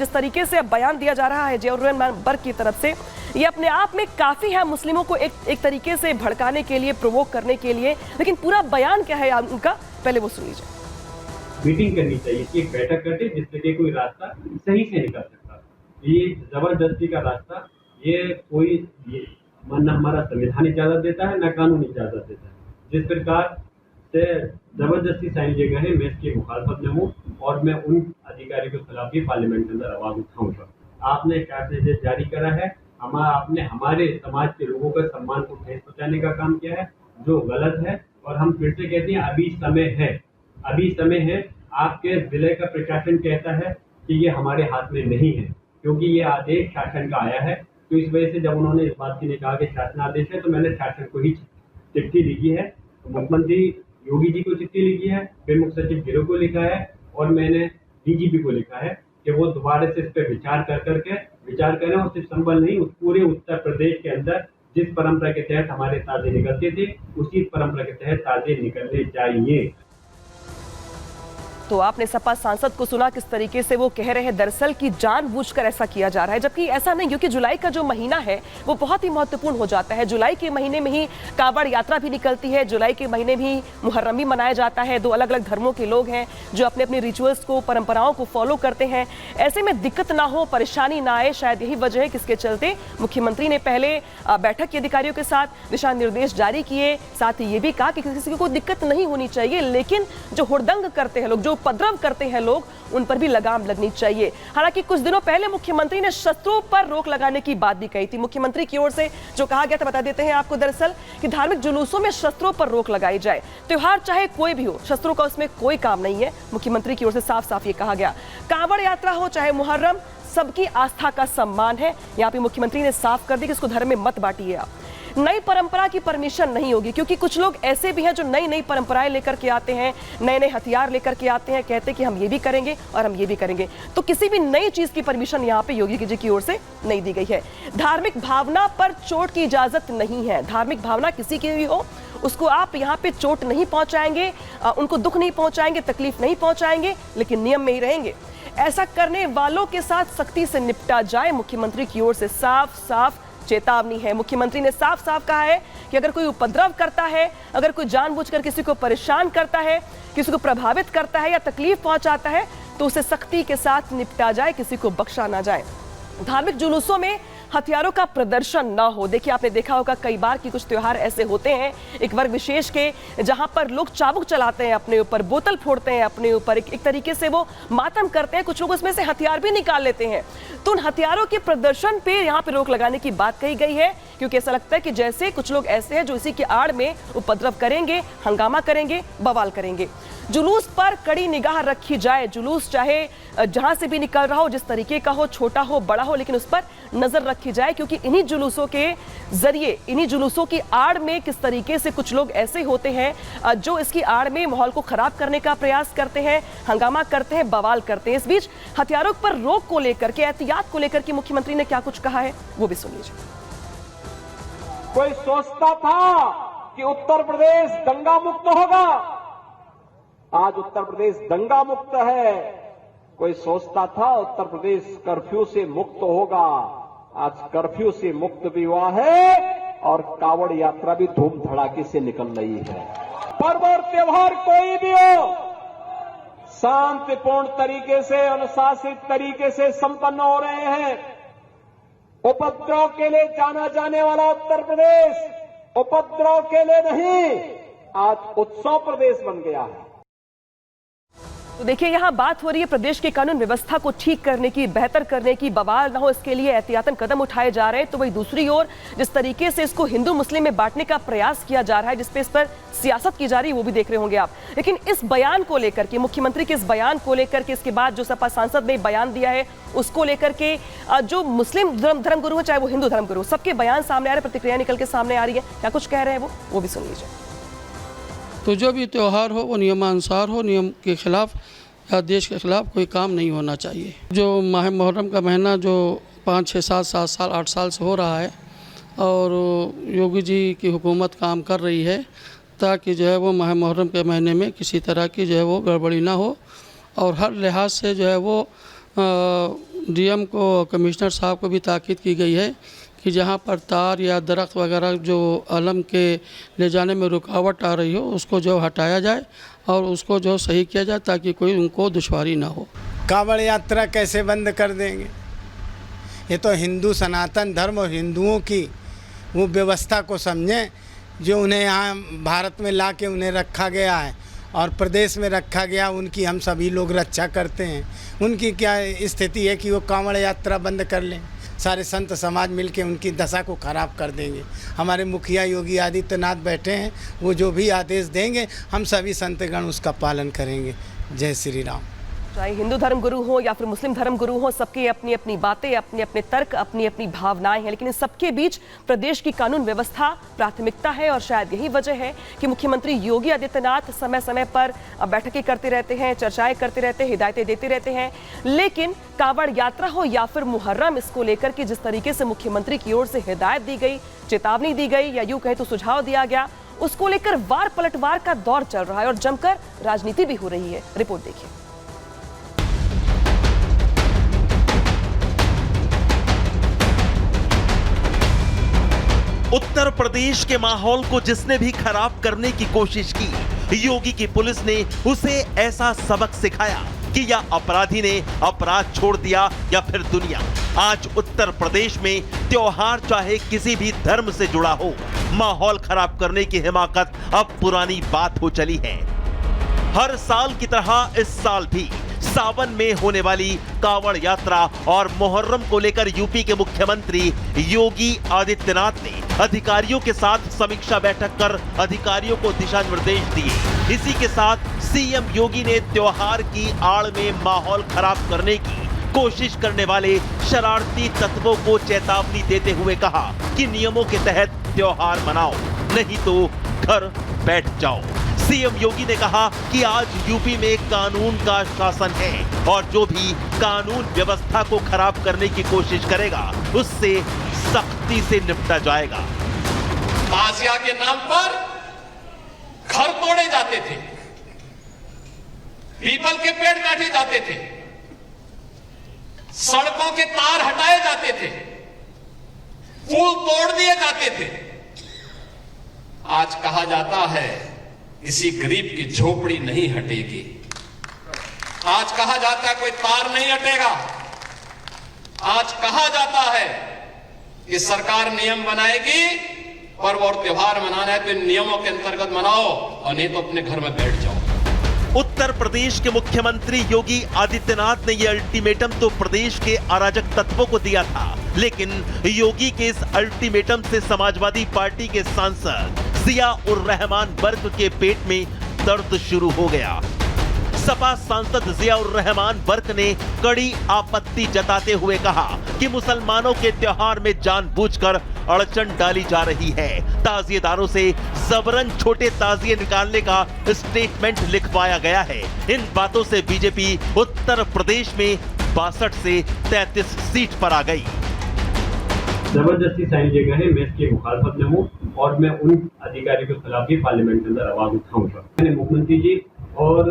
जिस तरीके से अब बयान दिया जा रहा है जियाउर-रहमान बर्क की तरफ से, ये अपने आप में काफ़ी है मुस्लिमों को एक तरीके से भड़काने के लिए, प्रोवोक करने के लिए। लेकिन पूरा बयान क्या है उनका, पहले वो सुन लीजिए। मीटिंग करनी चाहिए कि एक बैठक करके जिससे कि कोई रास्ता सही से निकल सकता। ये जबरदस्ती का रास्ता ये न हमारा संविधान इजाजत देता है, न कानून इजाजत देता है। जिस प्रकार से जबरदस्ती साइन लिए गए हैं, मैं इसकी मुखालफत में हूँ और मैं उन अधिकारी के खिलाफ भी पार्लियामेंट के अंदर आवाज उठाऊंगा। आपने क्या मैसेज जारी करा है, आपने हमारे समाज के लोगों का सम्मान को ठेस पहुंचाने का काम किया है, जो गलत है। और हम फिर से कहते हैं अभी समय है। आपके जिले का प्रशासन कहता है कि ये हमारे हाथ में नहीं है, क्योंकि ये आदेश शासन का आया है। तो इस वजह से जब उन्होंने इस बात की कहा कि शासन आदेश है, तो मैंने शासन को ही चिट्ठी लिखी है। मुख्यमंत्री योगी जी को चिट्ठी लिखी है, फिर मुख्य सचिव गिरोह को लिखा है और मैंने डीजीपी को लिखा है कि वो दोबारा से इस पर विचार करें। और सिर्फ संबल नहीं, उस पूरे उत्तर प्रदेश के अंदर जिस परंपरा के तहत हमारे ताजे निकलते थे, उसी परंपरा के तहत ताजे निकलने चाहिए। तो आपने सपा सांसद को सुना किस तरीके से वो कह रहे हैं दरअसल कि जानबूझकर ऐसा किया जा रहा है, जबकि ऐसा नहीं, क्योंकि जुलाई का जो महीना है वो बहुत ही महत्वपूर्ण हो जाता है। जुलाई के महीने में ही कावड़ यात्रा भी निकलती है, जुलाई के महीने में ही मुहर्रम भी मनाया जाता है। दो अलग अलग धर्मों के लोग हैं जो अपने अपने रिचुअल्स को, परंपराओं को फॉलो करते हैं। ऐसे में दिक्कत ना हो, परेशानी ना आए, शायद यही वजह है किसके चलते मुख्यमंत्री ने पहले बैठक के अधिकारियों के साथ दिशा निर्देश जारी किए। साथ ही ये भी कहा कि किसी को कोई दिक्कत नहीं होनी चाहिए, लेकिन जो हुड़दंग करते हैं लोग, जो उपद्रव करते हैं लोग, उन पर भी लगाम लगनी चाहिए। हालांकि कुछ दिनों पहले मुख्यमंत्री ने शस्त्रों पर रोक लगाने की बात भी कही थी। मुख्यमंत्री की ओर से जो कहा गया था, बता देते हैं आपको, दरअसल कि धार्मिक जुलूसों में शस्त्रों पर रोक लगाई जाए। त्योहार चाहे कोई भी हो, शस्त्रों का उसमें कोई काम नहीं है। मुख्यमंत्री की ओर से साफ साफ ये कहा गया। कांवड़ यात्रा हो चाहे मुहर्रम, सबकी आस्था का सम्मान है। यहाँ पे मुख्यमंत्री ने साफ कर दी कि इसको धर्म में मत बांटिए आप। नई परंपरा की परमिशन नहीं होगी, क्योंकि कुछ लोग ऐसे भी हैं जो नई नई परंपराएं लेकर के आते हैं, नए नए हथियार लेकर के आते हैं, कहते हैं कि हम ये भी करेंगे और हम ये भी करेंगे। तो किसी भी नई चीज की परमिशन यहाँ पे योगी जी की ओर से नहीं दी गई है। धार्मिक भावना पर चोट की इजाजत नहीं है। धार्मिक भावना किसी की भी हो, उसको आप यहाँ पे चोट नहीं पहुंचाएंगे, उनको दुख नहीं पहुंचाएंगे, तकलीफ नहीं पहुंचाएंगे, लेकिन नियम में ही रहेंगे। ऐसा करने वालों के साथ सख्ती से निपटा जाए, मुख्यमंत्री की ओर से साफ साफ चेतावनी है। मुख्यमंत्री ने साफ साफ कहा है कि अगर कोई उपद्रव करता है, अगर कोई जानबूझकर किसी को परेशान करता है, किसी को प्रभावित करता है या तकलीफ पहुंचाता है, तो उसे सख्ती के साथ निपटा जाए, किसी को बख्शा ना जाए। धार्मिक जुलूसों में हथियारों का प्रदर्शन ना हो। देखिए, आपने देखा होगा कई बार कि कुछ त्योहार ऐसे होते हैं, एक वर्ग विशेष के, जहां पर लोग चाबुक चलाते हैं अपने ऊपर, बोतल फोड़ते हैं अपने ऊपर, एक तरीके से वो मातम करते हैं। कुछ लोग उसमें से हथियार भी निकाल लेते हैं। तो उन हथियारों के प्रदर्शन पे यहाँ पे रोक लगाने की बात कही गई है, क्योंकि ऐसा लगता है कि जैसे कुछ लोग ऐसे हैं जो इसी की आड़ में उपद्रव करेंगे, हंगामा करेंगे, बवाल करेंगे। जुलूस पर कड़ी निगाह रखी जाए। जुलूस चाहे जहां से भी निकल रहा हो, जिस तरीके का हो, छोटा हो, बड़ा हो, लेकिन उस पर नजर रखी जाए, क्योंकि इन्हीं जुलूसों के जरिए, इन्हीं जुलूसों की आड़ में किस तरीके से कुछ लोग ऐसे होते हैं जो इसकी आड़ में माहौल को खराब करने का प्रयास करते हैं, हंगामा करते हैं, बवाल करते हैं। इस बीच हथियारों पर रोक को लेकर के, एहतियात को लेकर के मुख्यमंत्री ने क्या कुछ कहा है, वो भी सुन लीजिए। कोई सोचता था कि उत्तर प्रदेश दंगा मुक्त होगा, आज उत्तर प्रदेश दंगा मुक्त है। कोई सोचता था उत्तर प्रदेश कर्फ्यू से मुक्त होगा, आज कर्फ्यू से मुक्त भी हुआ है और कावड़ यात्रा भी धूम धड़ाके से निकल रही है। पर्व और त्योहार कोई भी हो, शांतिपूर्ण तरीके से, अनुशासित तरीके से संपन्न हो रहे हैं। उपद्रव के लिए जाना जाने वाला उत्तर प्रदेश उपद्रव के लिए नहीं, आज उत्सव प्रदेश बन गया है। तो देखिए, यहाँ बात हो रही है प्रदेश की कानून व्यवस्था को ठीक करने की, बेहतर करने की, बवाल ना हो इसके लिए एहतियातन कदम उठाए जा रहे हैं। तो वही दूसरी ओर जिस तरीके से इसको हिंदू मुस्लिम में बांटने का प्रयास किया जा रहा है, जिसपे इस पर सियासत की जा रही है, वो भी देख रहे होंगे आप। लेकिन इस बयान को लेकर के, मुख्यमंत्री के इस बयान को लेकर के, इसके बाद जो सपा सांसद ने बयान दिया है उसको लेकर के, जो मुस्लिम धर्मगुरु है चाहे वो हिंदू धर्मगुरु, सबके बयान सामने आ रहे हैं, प्रतिक्रिया निकल के सामने आ रही है। क्या कुछ कह रहे हैं वो भी सुन लीजिए। तो जो भी त्यौहार हो वो नियमानुसार हो, नियम के खिलाफ या देश के खिलाफ कोई काम नहीं होना चाहिए। जो माह मुहर्रम का महीना जो 5, 6, 7 साल 8 साल से हो रहा है, और योगी जी की हुकूमत काम कर रही है ताकि जो है वो माह मुहर्रम के महीने में किसी तरह की जो है वो गड़बड़ी ना हो, और हर लिहाज से जो है वो डीएम को, कमिश्नर साहब को भी ताकीद की गई है कि जहाँ पर तार या दरख्त वगैरह जो अलम के ले जाने में रुकावट आ रही हो उसको जो हटाया जाए और उसको जो सही किया जाए ताकि कोई उनको दुश्वारी ना हो। कांवड़ यात्रा कैसे बंद कर देंगे? ये तो हिंदू सनातन धर्म और हिंदुओं की वो व्यवस्था को समझें जो उन्हें यहाँ भारत में ला के उन्हें रखा गया है और प्रदेश में रखा गया, उनकी हम सभी लोग रक्षा करते हैं। उनकी क्या स्थिति है कि वो कांवड़ यात्रा बंद कर लें? सारे संत समाज मिलके उनकी दशा को खराब कर देंगे। हमारे मुखिया योगी आदित्यनाथ बैठे हैं, वो जो भी आदेश देंगे हम सभी संतगण उसका पालन करेंगे। जय श्री राम। चाहे हिंदू धर्म गुरु हो या फिर मुस्लिम धर्म गुरु हो, सबकी अपनी अपनी बातें, अपने अपने तर्क, अपनी अपनी भावनाएं हैं, लेकिन इन सबके बीच प्रदेश की कानून व्यवस्था प्राथमिकता है। और शायद यही वजह है कि मुख्यमंत्री योगी आदित्यनाथ समय समय पर बैठकें करते रहते हैं, चर्चाएं करते रहते हैं, हिदायतें देते रहते हैं। लेकिन कांवड़ यात्रा हो या फिर मुहर्रम, इसको लेकर के जिस तरीके से मुख्यमंत्री की ओर से हिदायत दी गई, चेतावनी दी गई या यूं कहे तो सुझाव दिया गया, उसको लेकर वार पलटवार का दौर चल रहा है और जमकर राजनीति भी हो रही है। रिपोर्ट देखिए। उत्तर प्रदेश के माहौल को जिसने भी खराब करने की कोशिश की, योगी की पुलिस ने उसे ऐसा सबक सिखाया कि या अपराधी ने अपराध छोड़ दिया या फिर दुनिया। आज उत्तर प्रदेश में त्योहार चाहे किसी भी धर्म से जुड़ा हो, माहौल खराब करने की हिमाकत अब पुरानी बात हो चली है। हर साल की तरह इस साल भी सावन में होने वाली कांवड़ यात्रा और मुहर्रम को लेकर यूपी के मुख्यमंत्री योगी आदित्यनाथ ने अधिकारियों के साथ समीक्षा बैठक कर अधिकारियों को दिशा निर्देश दिए। इसी के साथ सीएम योगी ने त्योहार की आड़ में माहौल खराब करने की कोशिश करने वाले शरारती तत्वों को चेतावनी देते हुए कहा कि नियमों के तहत त्योहार मनाओ, नहीं तो घर बैठ जाओ। सीएम योगी ने कहा कि आज यूपी में कानून का शासन है और जो भी कानून व्यवस्था को खराब करने की कोशिश करेगा उससे सख्ती से निपटा जाएगा। ताजिया के नाम पर घर तोड़े जाते थे, पीपल के पेड़ काटे जाते थे, सड़कों के तार हटाए जाते थे, पुल तोड़ दिए जाते थे। आज कहा जाता है किसी गरीब की झोपड़ी नहीं हटेगी। आज कहा जाता है कोई तार नहीं हटेगा। आज कहा जाता है कि सरकार नियम बनाएगी, पर्व और त्योहार मनाना है तो इन नियमों के अंतर्गत मनाओ और नहीं तो अपने घर में बैठ जाओ। उत्तर प्रदेश के मुख्यमंत्री योगी आदित्यनाथ ने यह अल्टीमेटम तो प्रदेश के अराजक तत्वों को दिया था, लेकिन योगी के इस अल्टीमेटम से समाजवादी पार्टी के सांसद जिया उर रहमान वर्क के पेट में दर्द शुरू हो गया। सपा सांसद जिया उर रहमान वर्क ने कड़ी आपत्ति जताते हुए कहा कि मुसलमानों के त्योहार में जानबूझकर अड़चन डाली जा रही है। ताजिएदारों से जबरन छोटे ताजिए निकालने का स्टेटमेंट लिखवाया गया है। इन बातों से बीजेपी उत्तर प्रदेश में 62 से 33 सीट पर आ गई। जबरदस्ती साइन किए गए हैं, मैं इसकी मुखालफत में हूँ और मैं उन अधिकारियों के खिलाफ भी पार्लियामेंट के अंदर आवाज उठाऊंगा। मैंने मुख्यमंत्री जी और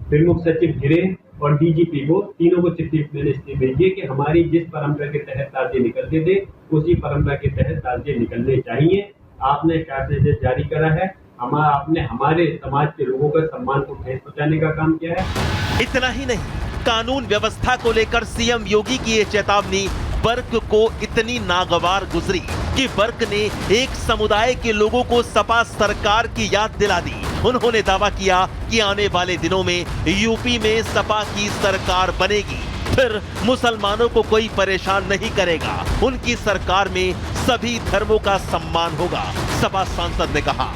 प्रमुख सचिव गृह और डीजीपी को तीनों को चिट्ठी मैंने इसलिए भेजी है कि हमारी जिस परंपरा के तहत ताजिए निकलते थे उसी परंपरा के तहत ताजिए निकलने चाहिए। आपने मैसेज जारी करा है, आपने हमारे समाज के लोगों का सम्मान को ठेस पहुंचाने का काम किया है। इतना ही नहीं, कानून व्यवस्था को लेकर सीएम योगी की ये चेतावनी वर्क को इतनी नागवार गुजरी कि वर्क ने एक समुदाय के लोगों को सपा सरकार की याद दिला दी। उन्होंने दावा किया कि आने वाले दिनों में यूपी में सपा की सरकार बनेगी, फिर मुसलमानों को कोई परेशान नहीं करेगा, उनकी सरकार में सभी धर्मों का सम्मान होगा। सपा सांसद ने कहा,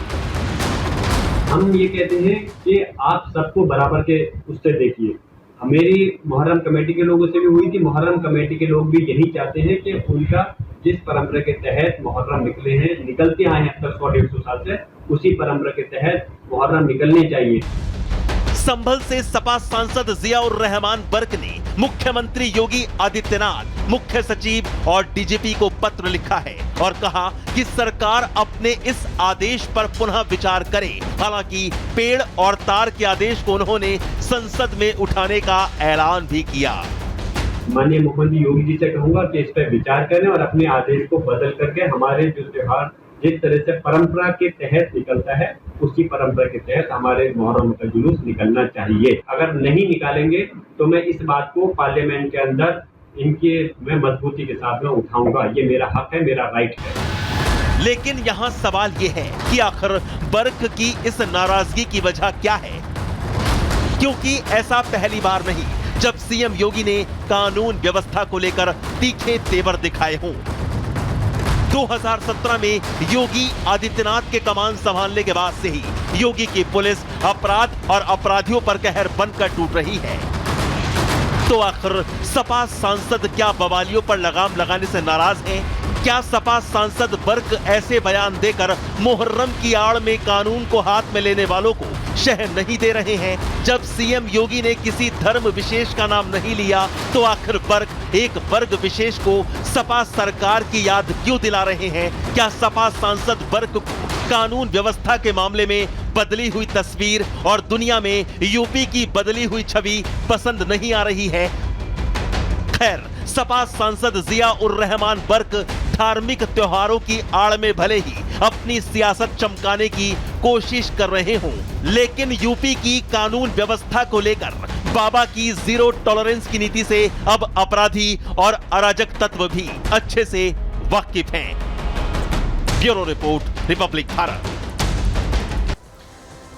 हम ये कहते हैं कि आप सबको बराबर के उससे देखिए। मेरी मुहर्रम कमेटी के लोगों से भी हुई थी, मुहर्रम कमेटी के लोग भी यही चाहते हैं कि उनका जिस परंपरा के तहत मुहर्रम निकलते आए हैं 100-150 साल से, उसी परंपरा के तहत मुहर्रम निकलने चाहिए। संभल से सपा सांसद जिया उर रहमान वर्क ने मुख्यमंत्री योगी आदित्यनाथ, मुख्य सचिव और डीजीपी को पत्र लिखा है और कहा कि सरकार अपने इस आदेश पर पुनः विचार करे। हालांकि पेड़ और तार के आदेश को उन्होंने संसद में उठाने का ऐलान भी किया। माननीय मुख्यमंत्री योगी जी से कहूंगा कि इस पर विचार करें और अपने आदेश को बदल करके हमारे जो त्योहार जिस तरह से परंपरा के तहत निकलता है उसी परंपरा के तहत हमारे मुहर्रम का जुलूस निकलना चाहिए। अगर नहीं निकालेंगे तो मैं इस बात को पार्लियामेंट के अंदर मैं मजबूती के साथ में उठाऊंगा। ये मेरा हक है, मेरा राइट है। लेकिन यहाँ सवाल ये है कि आखिर बर्क की इस नाराजगी की वजह क्या है, क्योंकि ऐसा पहली बार नहीं जब सीएम योगी ने कानून व्यवस्था को लेकर तीखे तेवर दिखाए हों। 2017 में योगी आदित्यनाथ के कमान संभालने के बाद से ही योगी की पुलिस अपराध और अपराधियों पर कहर बनकर टूट रही है। तो आखिर सपा सांसद क्या बवालियों पर लगाम लगाने से नाराज हैं? क्या सपा सांसद बर्क ऐसे बयान देकर मुहर्रम की आड़ में कानून को हाथ में लेने वालों को शह नहीं दे रहे हैं? जब सीएम योगी ने किसी धर्म विशेष का नाम नहीं लिया तो आखिर बर्क एक वर्ग विशेष को सपा सरकार की याद क्यों दिला रहे हैं? क्या सपा सांसद बर्क को कानून व्यवस्था के मामले में बदली हुई तस्वीर और दुनिया में यूपी की बदली हुई छवि पसंद नहीं आ रही है? खैर, सपा सांसद जिया उर रहमान बर्क धार्मिक त्योहारों की आड़ में भले ही अपनी सियासत चमकाने की कोशिश कर रहे हों, लेकिन यूपी की कानून व्यवस्था को लेकर बाबा की जीरो टॉलरेंस की नीति से अब अपराधी और अराजक तत्व भी अच्छे से वाकिफ हैं। Bureau report, Republic Bharat.